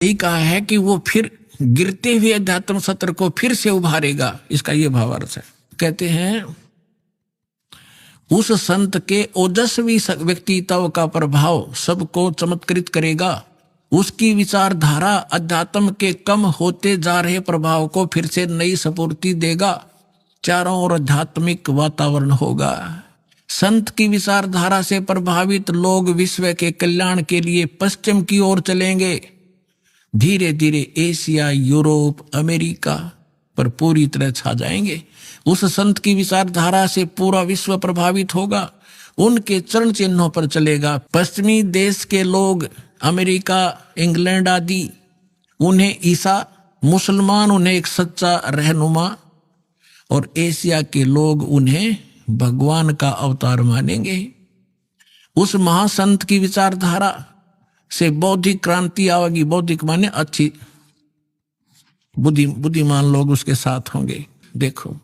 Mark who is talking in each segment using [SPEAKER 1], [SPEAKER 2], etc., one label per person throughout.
[SPEAKER 1] यही कहा है कि वो फिर गिरते हुए अध्यात्म सत्र को फिर से उभारेगा। इसका ये भावार्थ है। कहते हैं उस संत के ओजस्वी व्यक्तित्व का प्रभाव सबको चमत्कृत करेगा। उसकी विचारधारा अध्यात्म के कम होते जा रहे प्रभाव को फिर से नई स्फूर्ति देगा। चारों ओर आध्यात्मिक वातावरण होगा। संत की विचारधारा से प्रभावित लोग विश्व के कल्याण के लिए पश्चिम की ओर चलेंगे। धीरे धीरे एशिया, यूरोप, अमेरिका पर पूरी तरह छा जाएंगे। उस संत की विचारधारा से पूरा विश्व प्रभावित होगा। उनके चरण चिन्हों पर चलेगा। पश्चिमी देश के लोग, अमेरिका, इंग्लैंड आदि, उन्हें ईसा, मुसलमान उन्हें एक सच्चा रहनुमा, और एशिया के लोग उन्हें भगवान का अवतार मानेंगे। उस महासंत की विचारधारा से बौद्धिक क्रांति आवेगी। बौद्धिक माने अच्छी बुद्धिमान लोग उसके साथ होंगे। देखो,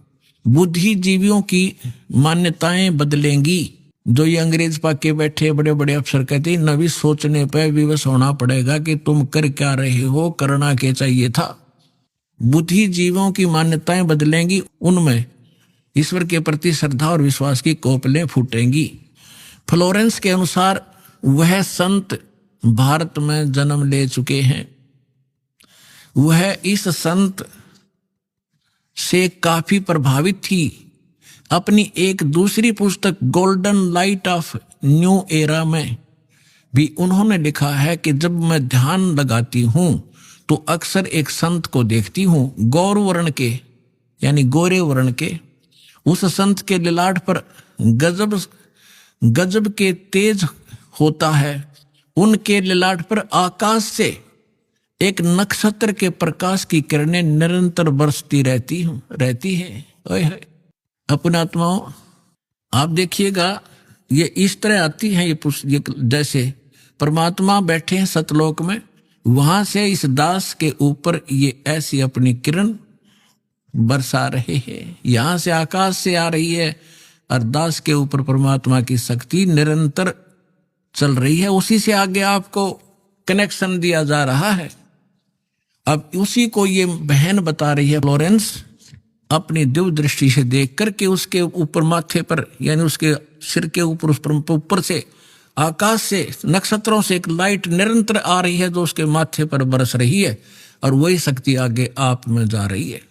[SPEAKER 1] बुद्धिजीवियों की मान्यताएं बदलेंगी। जो ये अंग्रेज पाके बैठे बड़े बड़े अफसर कहते हैं नवी सोचने पर विवश होना पड़ेगा कि तुम कर क्या रहे हो, करना क्या चाहिए था। बुद्धिजीवियों की मान्यताएं बदलेंगी। उनमें ईश्वर के प्रति श्रद्धा और विश्वास की कोपलें फूटेंगी। फ्लोरेंस के अनुसार वह संत भारत में जन्म ले चुके हैं। वह इस संत से काफी प्रभावित थी। अपनी एक दूसरी पुस्तक golden light of new era में भी उन्होंने लिखा है कि जब मैं ध्यान लगाती हूं तो अक्सर एक संत को देखती हूं, गौर वर्ण के यानी गोरे वर्ण के। उस संत के ललाट पर गजब के तेज होता है। उनके ललाट पर आकाश से एक नक्षत्र के प्रकाश की किरणें निरंतर बरसती रहती है। अपने आत्माओं, आप देखिएगा ये इस तरह आती है ये जैसे परमात्मा बैठे हैं सतलोक में, वहां से इस दास के ऊपर ये ऐसी अपनी किरण बरसा रहे हैं। यहां से आकाश से आ रही है और दास के ऊपर परमात्मा की शक्ति निरंतर चल रही है। उसी से आगे आपको कनेक्शन दिया जा रहा है। अब उसी को ये बहन बता रही है फ्लोरेंस अपनी दिव्य दृष्टि से देख करके उसके ऊपर माथे पर यानी उसके सिर के ऊपर उस पर ऊपर से आकाश से नक्षत्रों से एक लाइट निरंतर आ रही है जो उसके माथे पर बरस रही है और वही शक्ति आगे आप में जा रही है।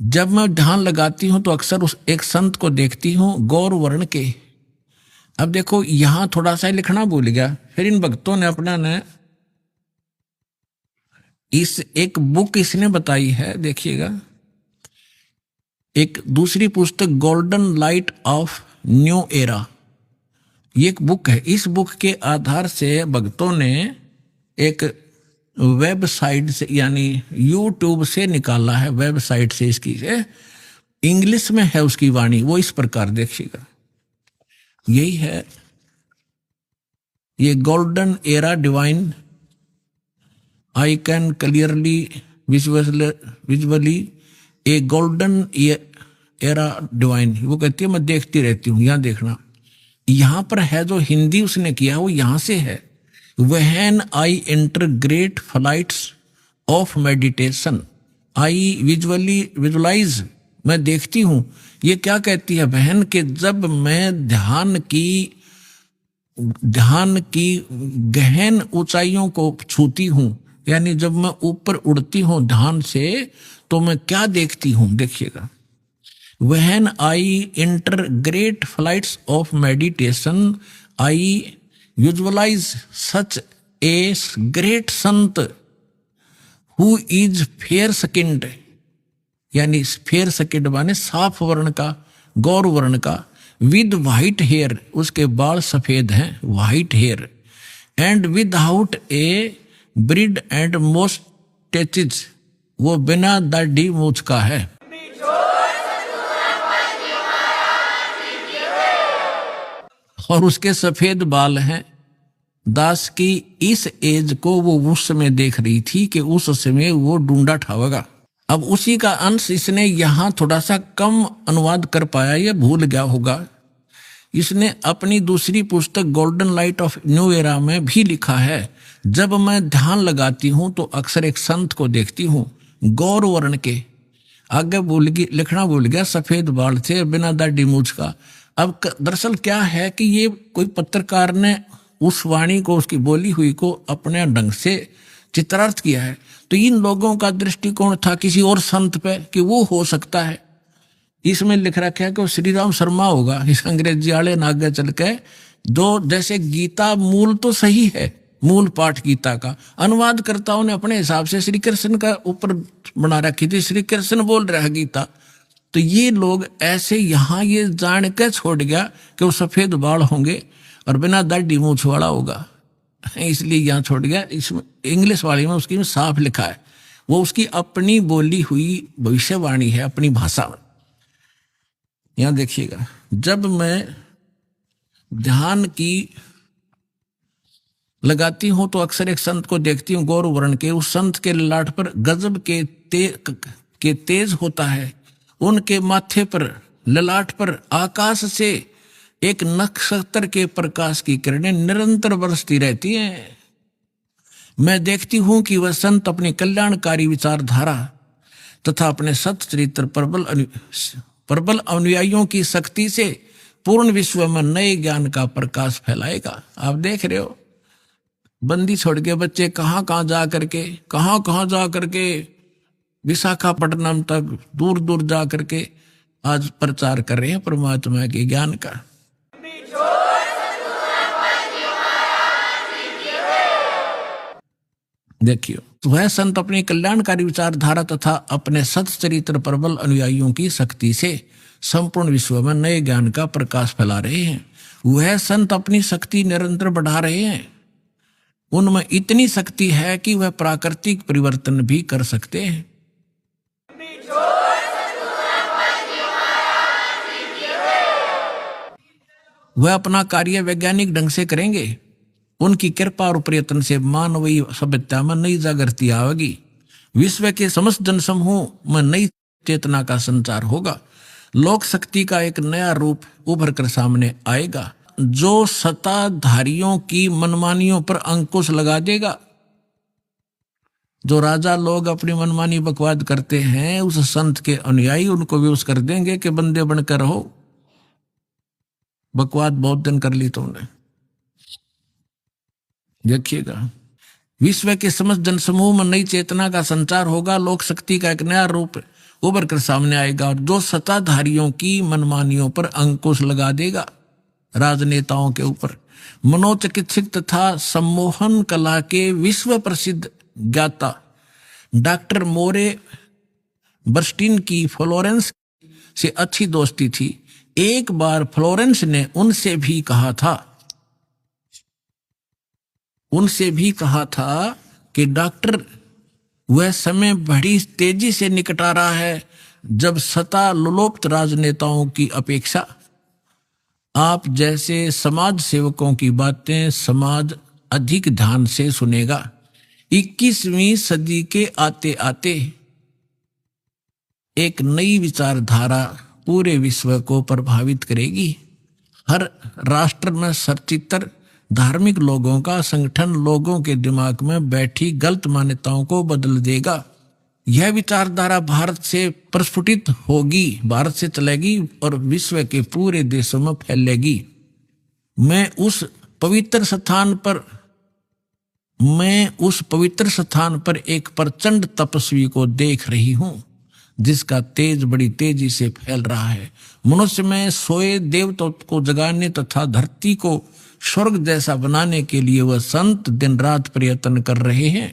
[SPEAKER 1] जब मैं ध्यान लगाती हूं तो अक्सर उस एक संत को देखती हूं गौर वर्ण के। अब देखो यहां थोड़ा सा लिखना भूल गया, फिर इन भक्तों ने अपना ने इस एक बुक इसने बताई है, देखिएगा एक दूसरी पुस्तक golden light of new era, ये एक बुक है। इस बुक के आधार से भक्तों ने एक वेबसाइट से यानी यूट्यूब से निकाला है, वेबसाइट से इसकी है, इंग्लिश में है उसकी वाणी। वो इस प्रकार देखिएगा, यही है ये golden era divine, I can clearly visually A golden era divine. वो कहती है मैं देखती रहती हूँ। यहां देखना, यहां पर है जो हिंदी उसने किया वो यहां से है। When I enter great flights of meditation I visualise, मैं देखती हूं। ये क्या कहती है बहन के जब मैं ध्यान की गहन ऊंचाइयों को छूती हूं, यानी जब मैं ऊपर उड़ती हूं ध्यान से, तो मैं क्या देखती हूं, देखिएगा। When I enter great flights of meditation I visualise such a great sant who is fair skinned, यानी फेयर स्किन्ड माने साफ वर्ण का, गौर वर्ण का, विद व्हाइट हेयर, उसके बाल सफेद हैं, white hair, and without a beard and moustaches, वो बिना दाढ़ी मूछ का है। और उसके सफेद बाल हैं। दास की इस एज को वो उस समय देख रही थी कि उस समय वो ढूंढा ठावेगा। अब उसी का अंश इसने यहां थोड़ा सा कम अनुवाद कर पाया, ये भूल गया होगा। इसने अपनी दूसरी पुस्तक golden light of new era में भी लिखा है, जब मैं ध्यान लगाती हूं तो अक्सर एक संत को देखती हूं, गौर वर्ण के, आगे लिखना भूल गया, सफेद बाल थे, बिना दाढ़ी मूछ का। अब दरअसल क्या है कि ये कोई पत्रकार ने उस वाणी को, उसकी बोली हुई को अपने ढंग से चित्रार्थ किया है। तो इन लोगों का दृष्टिकोण था किसी और संत पे कि वो हो सकता है। इसमें लिख रखा है कि वो श्री राम शर्मा होगा, इस अंग्रेजी वाले ने आगे चल के जो, जैसे गीता मूल तो सही है, मूल पाठ गीता का अनुवादकर्ताओं ने अपने हिसाब से श्री कृष्ण का ऊपर बना रखी थी, श्री कृष्ण बोल रहा है गीता। तो ये लोग ऐसे यहाँ ये जान के छोड़ गया कि वो सफेद बाल होंगे और बिना दाढ़ी मूछ वाला होगा, इसलिए यहाँ छोड़ गया। इसमें इंग्लिश वाली में उसकी में साफ लिखा है, वो उसकी अपनी बोली हुई भविष्यवाणी है, अपनी भाषा में। यहां देखिएगा, जब मैं ध्यान की लगाती हूं तो अक्सर एक संत को देखती हूं, गौर वर्ण के, उस संत के ललाट पर गजब के तेज होता है, उनके माथे पर, ललाट पर आकाश से एक नक्षत्र के प्रकाश की किरणें निरंतर बरसती रहती हैं। मैं देखती हूं कि वह संत अपनी कल्याणकारी विचारधारा तथा अपने सच्चरित्र प्रबल अनुयायियों की शक्ति से पूर्ण विश्व में नए ज्ञान का प्रकाश फैलाएगा। आप देख रहे हो, बंदी छोड़ के बच्चे कहाँ कहाँ जा करके विशाखापट्टनम तक दूर दूर जा करके आज प्रचार कर रहे हैं परमात्मा के ज्ञान का। देखियो, तो वह संत अपनी कल्याणकारी विचारधारा तथा अपने सच्चरित्र प्रबल अनुयायियों की शक्ति से संपूर्ण विश्व में नए ज्ञान का प्रकाश फैला रहे हैं। वह संत अपनी शक्ति निरंतर बढ़ा रहे हैं, उनमें इतनी शक्ति है कि वह प्राकृतिक परिवर्तन भी कर सकते हैं। वह अपना कार्य वैज्ञानिक ढंग से करेंगे, उनकी कृपा और प्रयत्न से मानवीय सभ्यता में नई जागृति आएगी, विश्व के समस्त जनसमूह में नई चेतना का संचार होगा, लोक शक्ति का एक नया रूप उभर कर सामने आएगा जो सत्ताधारियों की मनमानियों पर अंकुश लगा देगा। जो राजा लोग अपनी मनमानी बकवाद करते हैं, उस संत के अनुयायी उनको विवश कर देंगे कि बंदे बनकर रहो, बकवाद बहुत दिन कर ली तुमने। देखिएगा, विश्व के समस्त जनसमूह में नई चेतना का संचार होगा, लोक शक्ति का एक नया रूप उभर कर सामने आएगा और जो सत्ताधारियों की मनमानियों पर अंकुश लगा देगा, राजनेताओं के ऊपर। मनोचिकित्सक तथा सम्मोहन कला के विश्व प्रसिद्ध ज्ञाता डॉक्टर मोरे बर्स्टीन की फ्लोरेंस से अच्छी दोस्ती थी। एक बार फ्लोरेंस ने उनसे भी कहा था कि डॉक्टर, वह समय बड़ी तेजी से निकट आ रहा है जब सत्ता लोलुप्त राजनेताओं की अपेक्षा आप जैसे समाज सेवकों की बातें समाज अधिक ध्यान से सुनेगा। 21वीं सदी के आते आते एक नई विचारधारा पूरे विश्व को प्रभावित करेगी। हर राष्ट्र में सचित्र धार्मिक लोगों का संगठन लोगों के दिमाग में बैठी गलत मान्यताओं को बदल देगा। यह विचारधारा भारत से प्रस्फुटित होगी, भारत से चलेगी और विश्व के पूरे देशों में फैलेगी। मैं उस पवित्र स्थान पर एक प्रचंड तपस्वी को देख रही हूं, जिसका तेज बड़ी तेजी से फैल रहा है। मनुष्य में सोए देवताओं को जगाने तथा धरती को स्वर्ग जैसा बनाने के लिए वह संत दिन रात प्रयत्न कर रहे हैं।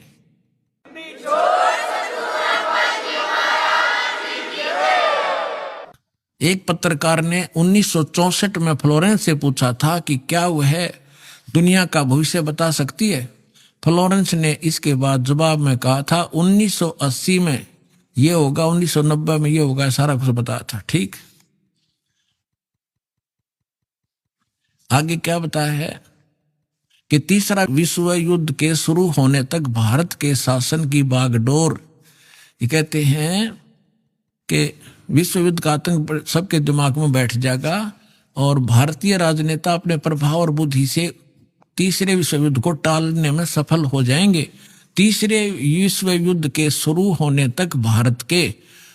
[SPEAKER 1] एक पत्रकार ने 1964 में फ्लोरेंस से पूछा था कि क्या वह दुनिया का भविष्य बता सकती है। फ्लोरेंस ने इसके बाद जवाब में कहा था 1980 में ये होगा, 1990 में ये होगा, सारा कुछ बताया था। ठीक, आगे क्या बताया है कि तीसरा विश्व युद्ध के शुरू होने तक भारत के शासन की बागडोर, ये कहते हैं कि विश्व युद्ध का आतंक सबके दिमाग में बैठ जाएगा और भारतीय राजनेता अपने प्रभाव और बुद्धि से तीसरे विश्व युद्ध को टालने में सफल हो जाएंगे। तीसरे विश्व युद्ध के शुरू होने तक भारत के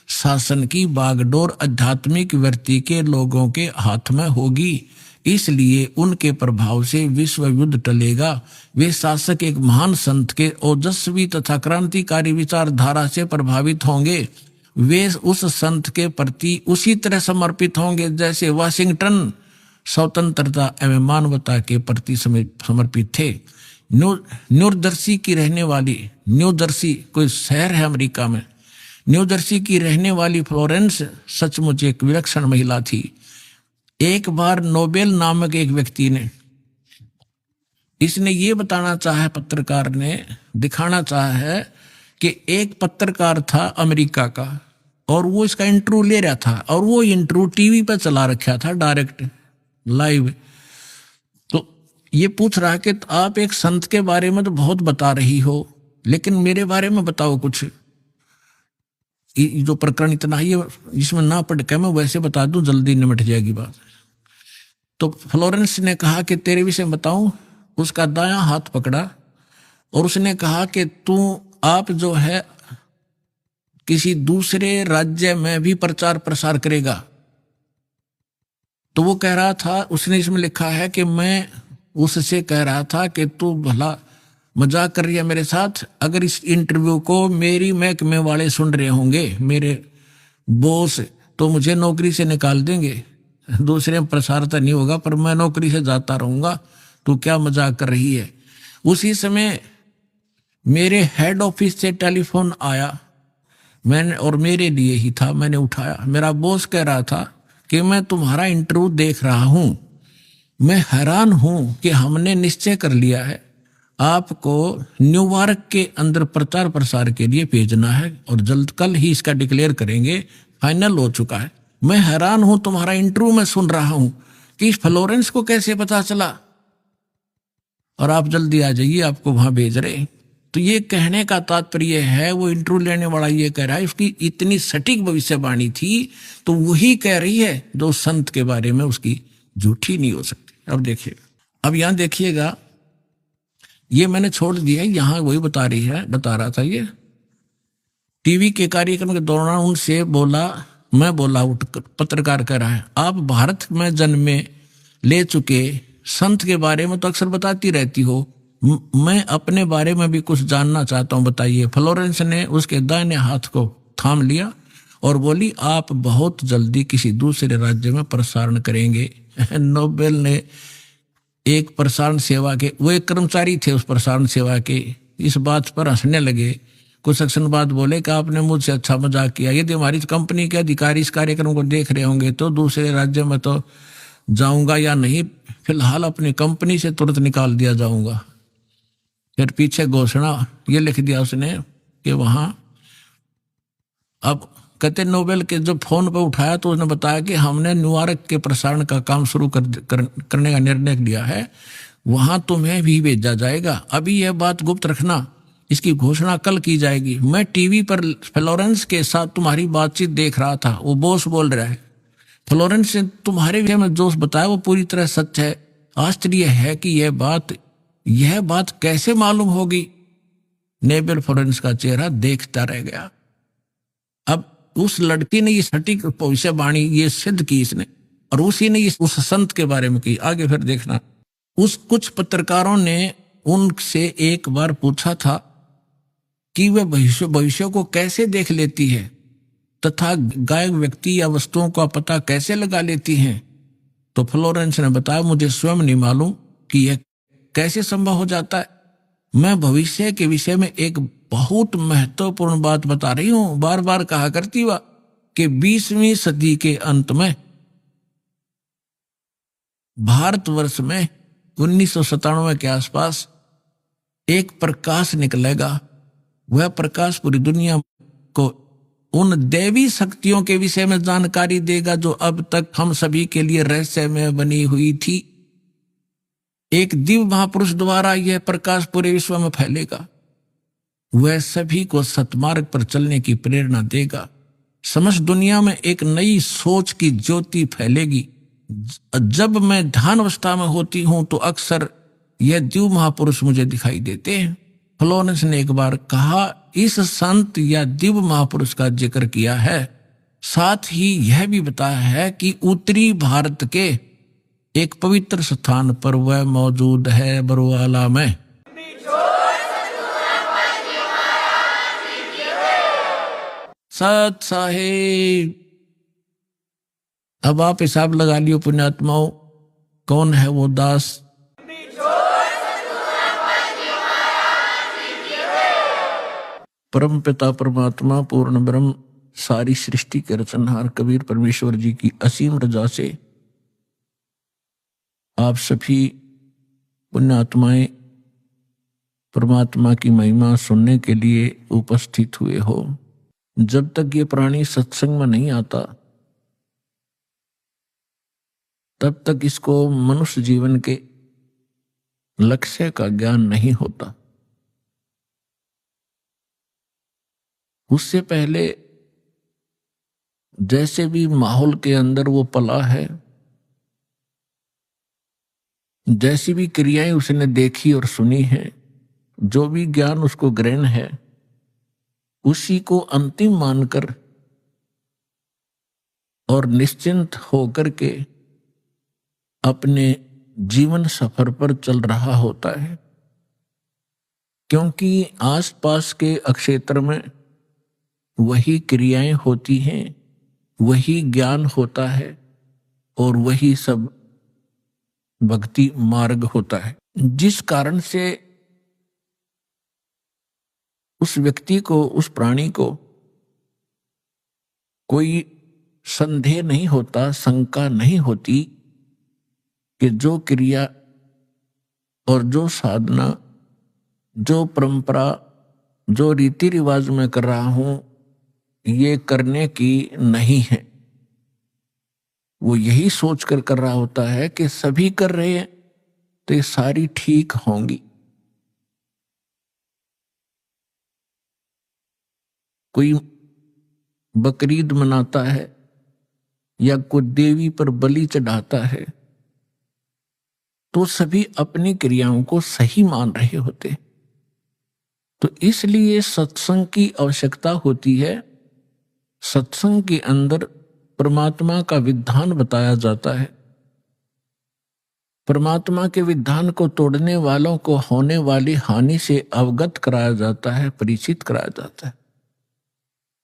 [SPEAKER 1] शासन की बागडोर आध्यात्मिक वृत्ति के लोगों के हाथ में होगी, इसलिए उनके प्रभाव से विश्व युद्ध टलेगा। वे शासक एक महान संत के ओजस्वी तथा क्रांतिकारी विचारधारा से प्रभावित होंगे। वे उस संत के प्रति उसी तरह समर्पित होंगे जैसे वाशिंगटन स्वतंत्रता एवं मानवता के प्रति समर्पित थे। न्यू जर्सी की रहने वाली, न्यू जर्सी कोई शहर है अमेरिका में, न्यू जर्सी की रहने वाली फ्लोरेंस सचमुच एक विलक्षण महिला थी। एक बार नोबेल नामक एक व्यक्ति ने, इसने ये बताना चाहा, पत्रकार ने दिखाना चाहा है कि एक पत्रकार था अमेरिका का और वो इसका इंटरव्यू ले रहा था और वो इंटरव्यू टीवी पर चला रखा था डायरेक्ट लाइव। तो ये पूछ रहा है कि आप एक संत के बारे में तो बहुत बता रही हो, लेकिन मेरे बारे में बताओ कुछ। जो प्रकरण इतना ही इसमें ना पढ़ के मैं वैसे बता दूं, जल्दी निमट जाएगी बात। तो फ्लोरेंस ने कहा कि तेरे विषय बताऊं। उसका दायां हाथ पकड़ा और उसने कहा कि आप जो है किसी दूसरे राज्य में भी प्रचार प्रसार करेगा। तो वो कह रहा था, उसने इसमें लिखा है कि मैं उससे कह रहा था कि तू भला मजाक कर रही है मेरे साथ। अगर इस इंटरव्यू को मेरी महकमे वाले सुन रहे होंगे, मेरे बॉस, तो मुझे नौकरी से निकाल देंगे। दूसरे में प्रसार तो नहीं होगा पर मैं नौकरी से जाता रहूंगा। तू क्या मजाक कर रही है। उसी समय मेरे हेड ऑफिस से टेलीफोन आया, मैंने, और मेरे लिए ही था, मैंने उठाया। मेरा बॉस कह रहा था कि मैं तुम्हारा इंटरव्यू देख रहा हूं, मैं हैरान हूं कि हमने निश्चय कर लिया है आपको न्यूयॉर्क के अंदर प्रचार प्रसार के लिए भेजना है और जल्द कल ही इसका डिक्लेयर करेंगे, फाइनल हो चुका है। मैं हैरान हूं, तुम्हारा इंटरव्यू मैं सुन रहा हूं कि फ्लोरेंस को कैसे पता चला और आप जल्दी आ जाइए, आपको वहां भेज रहे। तो ये कहने का तात्पर्य है, वो इंटरव्यू लेने वाला ये कह रहा है उसकी इतनी सटीक भविष्यवाणी थी तो वही कह रही है जो संत के बारे में उसकी झूठी नहीं हो सकती। अब देखिएगा, अब यहां देखिएगा, ये मैंने छोड़ दिया, यहां वही बता रहा था। ये टीवी के कार्यक्रम के दौरान उनसे मैं बोला उठकर, पत्रकार कह रहा है, आप भारत में जन्मे ले चुके संत के बारे में तो अक्सर बताती रहती हो, मैं अपने बारे में भी कुछ जानना चाहता हूं, बताइए। फ्लोरेंस ने उसके दाहिने हाथ को थाम लिया और बोली, आप बहुत जल्दी किसी दूसरे राज्य में प्रसारण करेंगे। नोबेल ने एक प्रसारण सेवा के, वो एक कर्मचारी थे उस प्रसारण सेवा के, इस बात पर हंसने लगे। कुछ सेक्शन बाद बोले कि आपने मुझसे अच्छा मजाक किया, यदि हमारी कंपनी के अधिकारी इस कार्यक्रम को देख रहे होंगे तो दूसरे राज्य में तो जाऊंगा या नहीं, फिलहाल अपनी कंपनी से तुरंत निकाल दिया जाऊंगा। फिर पीछे घोषणा ये लिख दिया उसने कि वहां, अब कहते नोबेल के जब फोन पर उठाया तो उसने बताया कि हमने न्यूयॉर्क के प्रसारण का काम शुरू करने का निर्णय लिया है, वहां तुम्हें भी भेजा जाएगा। अभी यह बात गुप्त रखना, इसकी घोषणा कल की जाएगी। मैं टीवी पर फ्लोरेंस के साथ तुम्हारी बातचीत देख रहा था, वो बॉस बोल रहा है। फ्लोरेंस ने तुम्हारे विषय में जो बताया वो पूरी तरह सच है। आश्चर्य है कि यह बात कैसे मालूम होगी। नोबेल फ्लोरेंस का चेहरा देखता रह गया। अब उस लड़की ने ये सटीक भविष्यवाणी ये सिद्ध की इसने, और उसी ने उस संत के बारे में की। आगे फिर देखना, कुछ पत्रकारों ने उनसे एक बार पूछा था कि वे भविष्य को कैसे देख लेती है तथा गायब व्यक्ति या वस्तुओं का पता कैसे लगा लेती हैं। तो फ्लोरेंस ने बताया, मुझे स्वयं नहीं मालूम कि यह कैसे संभव हो जाता है। मैं भविष्य के विषय में एक बहुत महत्वपूर्ण बात बता रही हूं। बार बार कहा करती वह कि 20वीं सदी के अंत में भारतवर्ष में 1997 के आसपास एक प्रकाश निकलेगा। वह प्रकाश पूरी दुनिया को उन दैवी शक्तियों के विषय में जानकारी देगा जो अब तक हम सभी के लिए रहस्य में बनी हुई थी। एक दिव्य महापुरुष द्वारा यह प्रकाश पूरे विश्व में फैलेगा। वह सभी को सतमार्ग पर चलने की प्रेरणा देगा। समस्त दुनिया में एक नई सोच की ज्योति फैलेगी। जब मैं ध्यान अवस्था में होती हूं तो अक्सर यह दिव्य महापुरुष मुझे दिखाई देते हैं। फ्लोरेंस ने एक बार कहा, इस संत या दिव्य महापुरुष का जिक्र किया है, साथ ही यह भी बताया है कि उत्तरी भारत के एक पवित्र स्थान पर वह मौजूद है, बरवाला में। सत साहेब, अब आप हिसाब लगा लियो पुण्यात्माओं, कौन है वो दास। परम पिता परमात्मा पूर्ण ब्रह्म सारी सृष्टि के रचनहार कबीर परमेश्वर जी की असीम रजा से आप सभी पुण्यात्माएं परमात्मा की महिमा सुनने के लिए उपस्थित हुए हो। जब तक ये प्राणी सत्संग में नहीं आता तब तक इसको मनुष्य जीवन के लक्ष्य का ज्ञान नहीं होता। उससे पहले जैसे भी माहौल के अंदर वो पला है, जैसी भी क्रियाएं उसने देखी और सुनी है, जो भी ज्ञान उसको ग्रहण है, उसी को अंतिम मानकर और निश्चिंत होकर के अपने जीवन सफर पर चल रहा होता है। क्योंकि आसपास के अक्षेत्र में वही क्रियाएं होती हैं, वही ज्ञान होता है और वही सब भक्ति मार्ग होता है, जिस कारण से उस व्यक्ति को, उस प्राणी को कोई संदेह नहीं होता, शंका नहीं होती कि जो क्रिया और जो साधना, जो परंपरा, जो रीति रिवाज मैं कर रहा हूं, ये करने की नहीं है। वो यही सोचकर कर रहा होता है कि सभी कर रहे हैं तो ये सारी ठीक होंगी। कोई बकरीद मनाता है या कोई देवी पर बलि चढ़ाता है तो सभी अपनी क्रियाओं को सही मान रहे होते। तो इसलिए सत्संग की आवश्यकता होती है। सत्संग के अंदर परमात्मा का विधान बताया जाता है। परमात्मा के विधान को तोड़ने वालों को होने वाली हानि से अवगत कराया जाता है, परिचित कराया जाता है।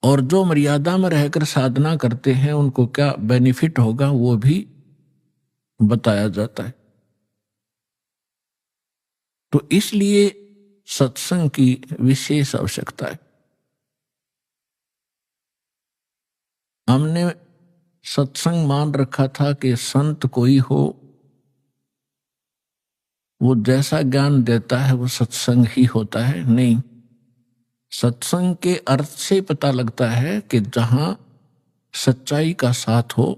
[SPEAKER 1] और जो मर्यादा में रहकर साधना करते हैं उनको क्या बेनिफिट होगा वो भी बताया जाता है। तो इसलिए सत्संग की विशेष आवश्यकता है। हमने सत्संग मान रखा था कि संत कोई हो, वो जैसा ज्ञान देता है वो सत्संग ही होता है। नहीं, सत्संग के अर्थ से पता लगता है कि जहां सच्चाई का साथ हो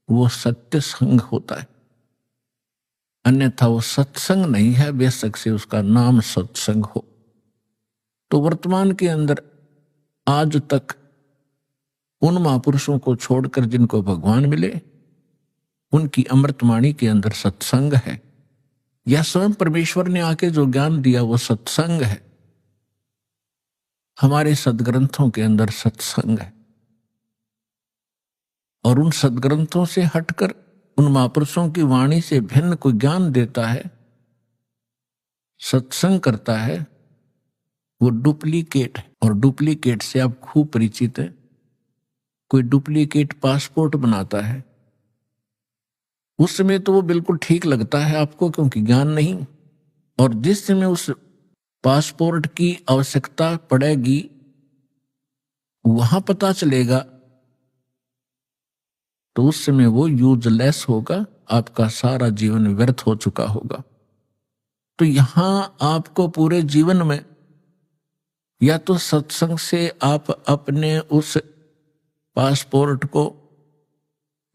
[SPEAKER 1] वो सत्य संग होता है, अन्यथा वो सत्संग नहीं है, बेशक से उसका नाम सत्संग हो। तो वर्तमान के अंदर आज तक उन महापुरुषों को छोड़कर जिनको भगवान मिले, उनकी अमृतवाणी के अंदर सत्संग है, या स्वयं परमेश्वर ने आके जो ज्ञान दिया वो सत्संग है। हमारे सदग्रंथों के अंदर सत्संग है। और उन सदग्रंथों से हटकर उन महापुरुषों की वाणी से भिन्न कोई ज्ञान देता है, सत्संग करता है, वो डुप्लीकेट है। और डुप्लीकेट से आप खूब परिचित हैं। कोई डुप्लीकेट पासपोर्ट बनाता है, उस समय तो वो बिल्कुल ठीक लगता है आपको क्योंकि ज्ञान नहीं, और जिस समय उस पासपोर्ट की आवश्यकता पड़ेगी वहां पता चलेगा तो उस समय वो यूजलेस होगा, आपका सारा जीवन व्यर्थ हो चुका होगा। तो यहां आपको पूरे जीवन में या तो सत्संग से आप अपने उस पासपोर्ट को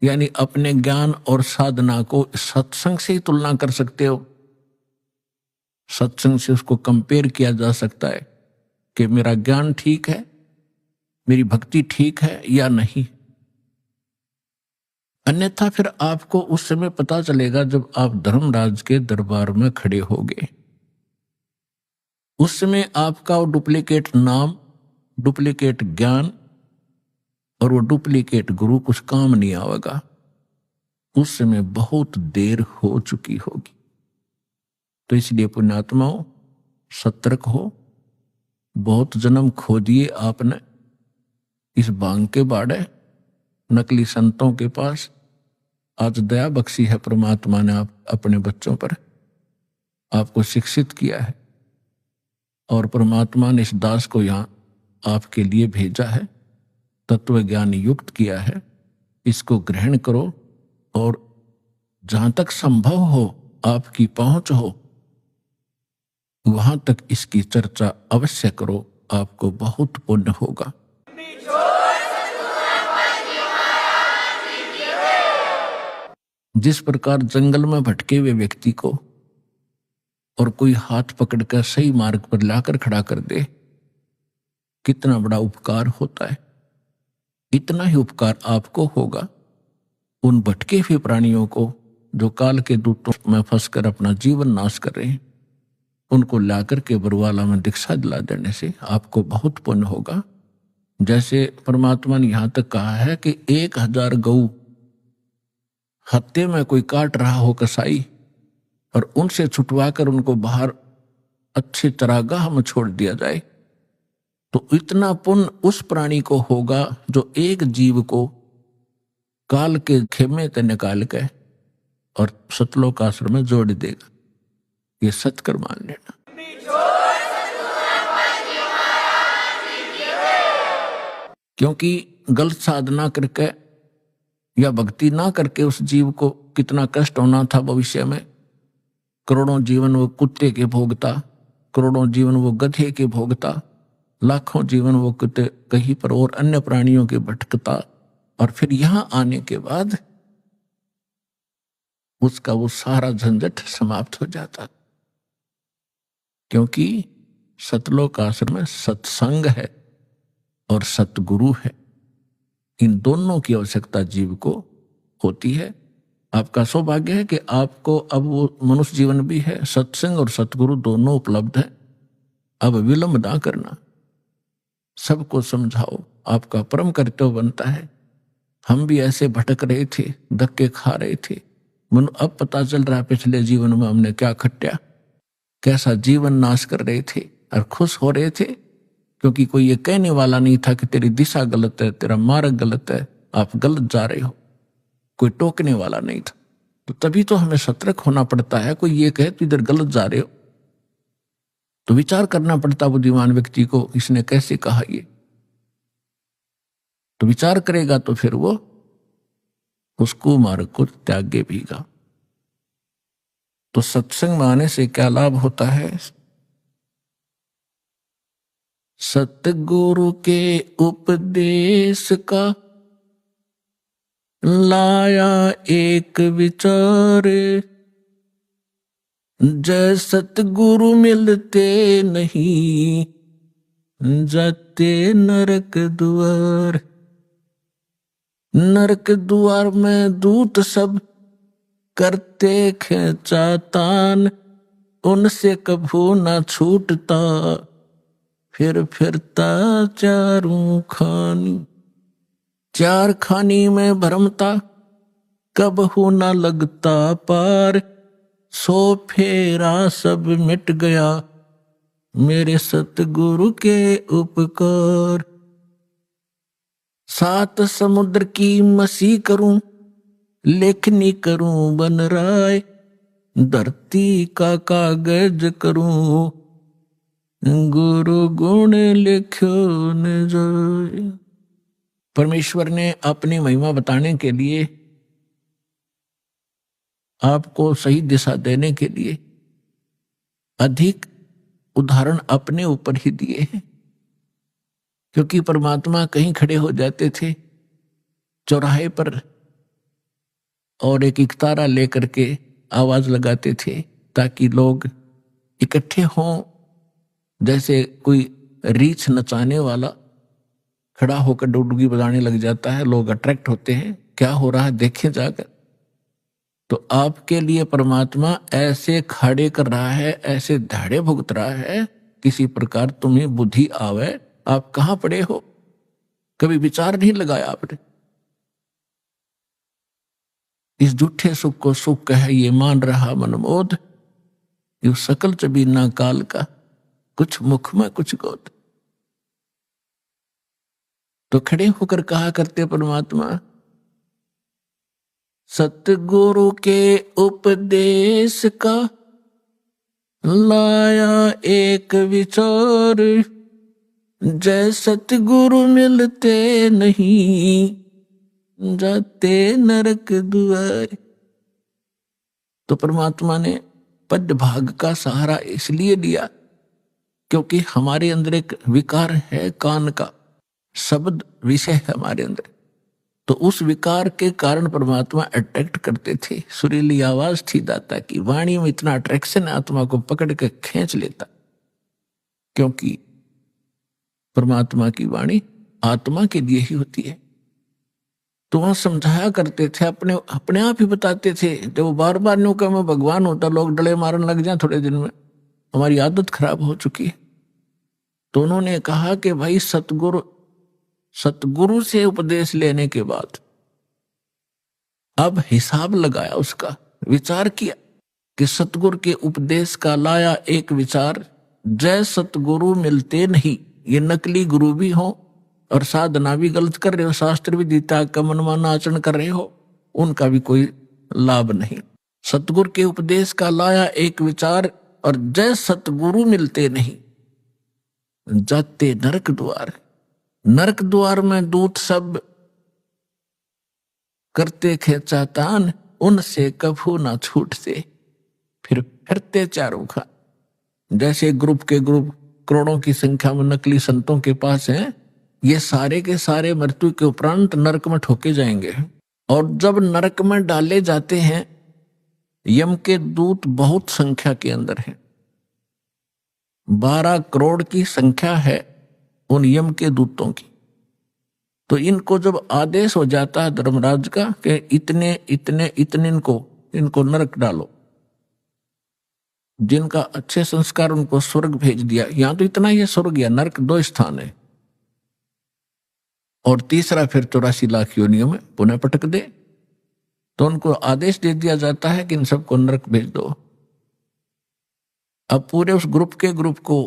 [SPEAKER 1] यानी अपने ज्ञान और साधना को सत्संग से ही तुलना कर सकते हो। सत्संग से उसको कंपेयर किया जा सकता है कि मेरा ज्ञान ठीक है, मेरी भक्ति ठीक है या नहीं। अन्यथा फिर आपको उस समय पता चलेगा जब आप धर्मराज के दरबार में खड़े होगे। उस समय आपका वो डुप्लीकेट नाम, डुप्लीकेट ज्ञान और वो डुप्लीकेट गुरु कुछ काम नहीं आएगा। उस समय बहुत देर हो चुकी होगी। तो इसलिए पुण्यात्माओं, सतर्क हो। बहुत जन्म खो दिए आपने इस भांग के बाड़े, नकली संतों के पास। आज दया बख्शी है परमात्मा ने आप अपने बच्चों पर, आपको शिक्षित किया है और परमात्मा ने इस दास को यहां आपके लिए भेजा है, तत्व ज्ञान युक्त किया है। इसको ग्रहण करो और जहां तक संभव हो, आपकी पहुंच हो, वहां तक इसकी चर्चा अवश्य करो। आपको बहुत पुण्य होगा। जिस प्रकार जंगल में भटके हुए व्यक्ति को और कोई हाथ पकड़कर सही मार्ग पर लाकर खड़ा कर दे, कितना बड़ा उपकार होता है। इतना ही उपकार आपको होगा उन भटके हुए प्राणियों को जो काल के दूतों में फंसकर अपना जीवन नाश कर रहे हैं। उनको लाकर के बरवाला में दीक्षा दिला देने से आपको बहुत पुण्य होगा। जैसे परमात्मा ने यहां तक कहा है कि 1000 गऊ हत्ते में कोई काट रहा हो कसाई, और उनसे छुटवा कर उनको बाहर अच्छी चरागाह में छोड़ दिया जाए, तो इतना पुण्य उस प्राणी को होगा जो एक जीव को काल के खेमे से निकाल के और सतलोक आश्रम में जोड़ देगा। ये सत्कर मान लेना। क्योंकि गलत साधना करके या भक्ति ना करके उस जीव को कितना कष्ट होना था भविष्य में। करोड़ों जीवन वो कुत्ते के भोगता, करोड़ों जीवन वो गधे के भोगता, लाखों जीवन वो कुत्ते कहीं पर और अन्य प्राणियों के भटकता, और फिर यहां आने के बाद उसका वो सारा झंझट समाप्त हो जाता। क्योंकि सतलोक आश्रम में सत्संग है और सतगुरु है। इन दोनों की आवश्यकता जीव को होती है। आपका सौभाग्य है कि आपको अब वो मनुष्य जीवन भी है, सत्संग और सतगुरु दोनों उपलब्ध है। अब विलंब ना करना, सबको समझाओ, आपका परम कर्तव्य बनता है। हम भी ऐसे भटक रहे थे, धक्के खा रहे थे, अब पता चल रहा है पिछले जीवन में हमने क्या खट्या, कैसा जीवन नाश कर रहे थे, और खुश हो रहे थे क्योंकि कोई ये कहने वाला नहीं था कि तेरी दिशा गलत है, तेरा मार्ग गलत है, आप गलत जा रहे हो। कोई टोकने वाला नहीं था। तो तभी तो हमें सतर्क होना पड़ता है। कोई ये कहे तो इधर गलत जा रहे हो, तो विचार करना पड़ता बुद्धिमान व्यक्ति को, इसने कैसे कहा ये। तो विचार करेगा तो फिर वो उसको मार्ग को त्यागे भीगा। तो सत्संग में आने से क्या लाभ होता है? सतगुरु के उपदेश का लाया एक विचार, जय सतगुरु मिलते नहीं जाते नरक द्वार। नरक द्वार में दूत सब करते खेचातान, उनसे कभू ना छूटता फिर फिरता चारों खानी। चार खानी में भरमता कबहू ना लगता पार, सो फेरा सब मिट गया मेरे सतगुरु के उपकार। 7 समुद्र की मसी करूं, लेखनी करूं बन राय, धरती का कागज करूं गुरु गुण लिखो न जाए। परमेश्वर ने अपनी महिमा बताने के लिए, आपको सही दिशा देने के लिए अधिक उदाहरण अपने ऊपर ही दिए हैं। क्योंकि परमात्मा कहीं खड़े हो जाते थे चौराहे पर और एक इकतारा लेकर के आवाज लगाते थे ताकि लोग इकट्ठे हों। जैसे कोई रीछ नचाने वाला खड़ा होकर डुडुगी बजाने लग जाता है, लोग अट्रैक्ट होते हैं क्या हो रहा है देखें जाकर। तो आपके लिए परमात्मा ऐसे खड़े कर रहा है, ऐसे धाड़े भुगत रहा है, किसी प्रकार तुम्हें बुद्धि आवे। आप कहां पड़े हो, कभी विचार नहीं लगाया आपने। इस झूठे सुख को सुख कह ये मान रहा मनमोद, यू सकल चबीना काल का, कुछ मुख में कुछ गोद। तो खड़े होकर कहा करते परमात्मा, सतगुरु के उपदेश का लाया एक विचार, जय सतगुरु मिलते नहीं, जाते नरक द्वार। तो परमात्मा ने पद भाग का सहारा इसलिए लिया क्योंकि हमारे अंदर एक विकार है, कान का शब्द विषय है हमारे अंदर। तो उस विकार के कारण परमात्मा अट्रैक्ट करते थे। सुरीली आवाज थी दाता की, वाणी में इतना अट्रैक्शन आत्मा को पकड़ के खींच लेता, क्योंकि परमात्मा की वाणी आत्मा के लिए ही होती है। तो वहां समझाया करते थे, अपने आप ही बताते थे। जब वो बार बार न्यू कहा मैं भगवान होता, लोग डले मारने लग जाए थोड़े दिन में, हमारी आदत खराब हो चुकी है। तो उन्होंने कहा कि भाई सतगुरु से उपदेश लेने के बाद अब हिसाब लगाया, उसका विचार किया कि सतगुरु के उपदेश का लाया एक विचार, जय सतगुरु मिलते नहीं। ये नकली गुरु भी हो और साधना भी गलत कर रहे हो, शास्त्र भी गीता का मनमाना आचरण कर रहे हो, उनका भी कोई लाभ नहीं। सतगुरु के उपदेश का लाया एक विचार और जय सतगुरु मिलते नहीं, जाते नरक द्वार। नरक द्वार में दूत सब करते खेचातान, उनसे कभू ना छूटते, फिर फिरते चारों खा। जैसे ग्रुप के ग्रुप करोड़ों की संख्या में नकली संतों के पास हैं, ये सारे के सारे मृत्यु के उपरांत नरक में ठोके जाएंगे। और जब नरक में डाले जाते हैं, यम के दूत बहुत संख्या के अंदर हैं, 12 करोड़ की संख्या है उन यम के दूतों की। तो इनको जब आदेश हो जाता है धर्मराज का कि इतने इतने इतने इनको नरक डालो, जिनका अच्छे संस्कार उनको स्वर्ग भेज दिया। यहां तो इतना ही स्वर्ग या नरक 2 स्थान है, और तीसरा फिर 84 लाख योनियों में पुनः पटक दे। तो उनको आदेश दे दिया जाता है कि इन सबको नरक भेज दो। अब पूरे उस ग्रुप को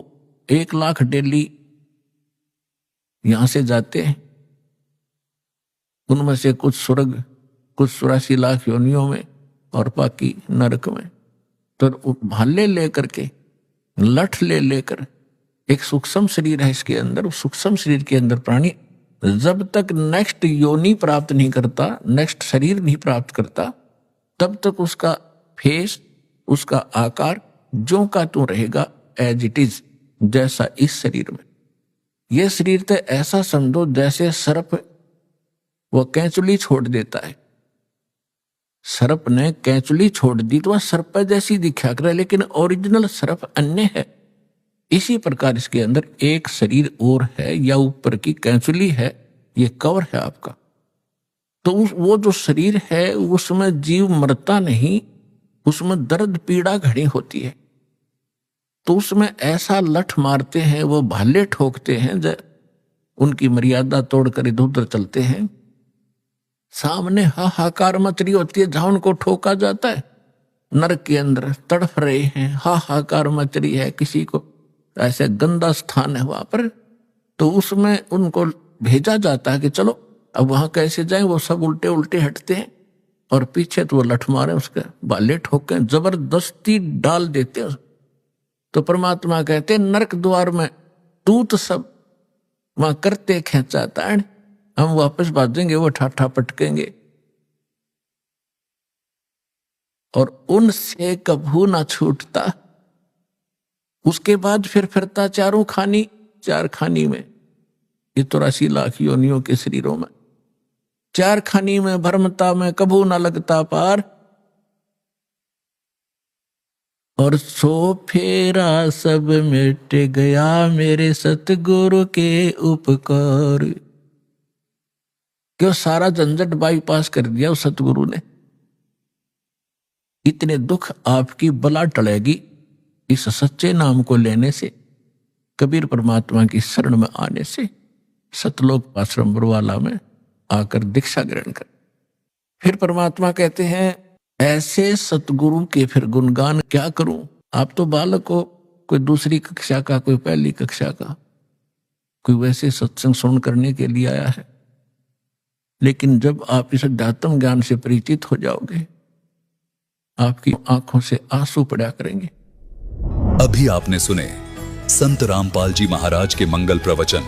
[SPEAKER 1] 1 लाख डेली यहां से जाते हैं, उनमें से कुछ स्वर्ग, कुछ 84 लाख योनियों में और बाकी नरक में। तो भाले लेकर के, लठ लेकर, एक सूक्ष्म शरीर है इसके अंदर, उस सूक्ष्म शरीर के अंदर प्राणी जब तक नेक्स्ट योनि प्राप्त नहीं करता, नेक्स्ट शरीर नहीं प्राप्त करता, तब तक उसका फेस, उसका आकार जो का त्यों रहेगा, एज इट इज, जैसा इस शरीर में। यह शरीर तो ऐसा समझो जैसे सर्प वो कैंचुली छोड़ देता है। सर्प ने कैंचुली छोड़ दी तो वह सर्प जैसी दिखा करे, लेकिन ओरिजिनल सर्प अन्य है। इसी प्रकार इसके अंदर एक शरीर और है, या ऊपर की कैंचुली है, ये कवर है आपका। तो वो जो शरीर है उसमें जीव मरता नहीं, उसमें दर्द पीड़ा घड़ी होती है। तो उसमें ऐसा लठ मारते हैं, वो भाले ठोकते हैं, उनकी मर्यादा तोड़कर इधर उधर चलते हैं। सामने हाहाकार मच रही होती है, जहां उनको ठोका जाता है नरक के अंदर तड़फ रहे हैं, हाहाकार मच रही है, किसी को ऐसे गंदा स्थान है वहां पर, तो उसमें उनको भेजा जाता है कि चलो अब वहां कैसे जाएं। वो सब उल्टे उल्टे हटते हैं और पीछे तो वो लठ मारे, उसके बाले ठोके, जबरदस्ती डाल देते हैं। तो परमात्मा कहते नरक द्वार में दूत सब वहां करते खेचाता है, हम वापस भागेंगे, वो ठाठा पटकेंगे और उनसे कभू ना छूटता। उसके बाद फिर फिरता चारों खानी, 4 खानी में, ये 84 लाख योनियों के शरीरों में, 4 खानी में भरमता में कभू ना लगता पार। और सो फेरा सब मिट गया मेरे सतगुरु के उपकार। कि वो सारा झंझट बाईपास कर दिया उस सतगुरु ने। इतने दुख आपकी बला टलेगी इस सच्चे नाम को लेने से, कबीर परमात्मा की शरण में आने से, सतलोक आश्रम बरवाला में आकर दीक्षा ग्रहण कर। फिर परमात्मा कहते हैं ऐसे सतगुरु के फिर गुणगान क्या करूं। आप तो बालक हो, कोई दूसरी कक्षा का, कोई पहली कक्षा का, कोई वैसे सत्संग सुन करने के लिए आया है। लेकिन जब आप इस अध्यात्म ज्ञान से परिचित हो जाओगे, आपकी आंखों से आंसू पड़ा करेंगे।
[SPEAKER 2] अभी आपने सुने संत रामपाल जी महाराज के मंगल प्रवचन।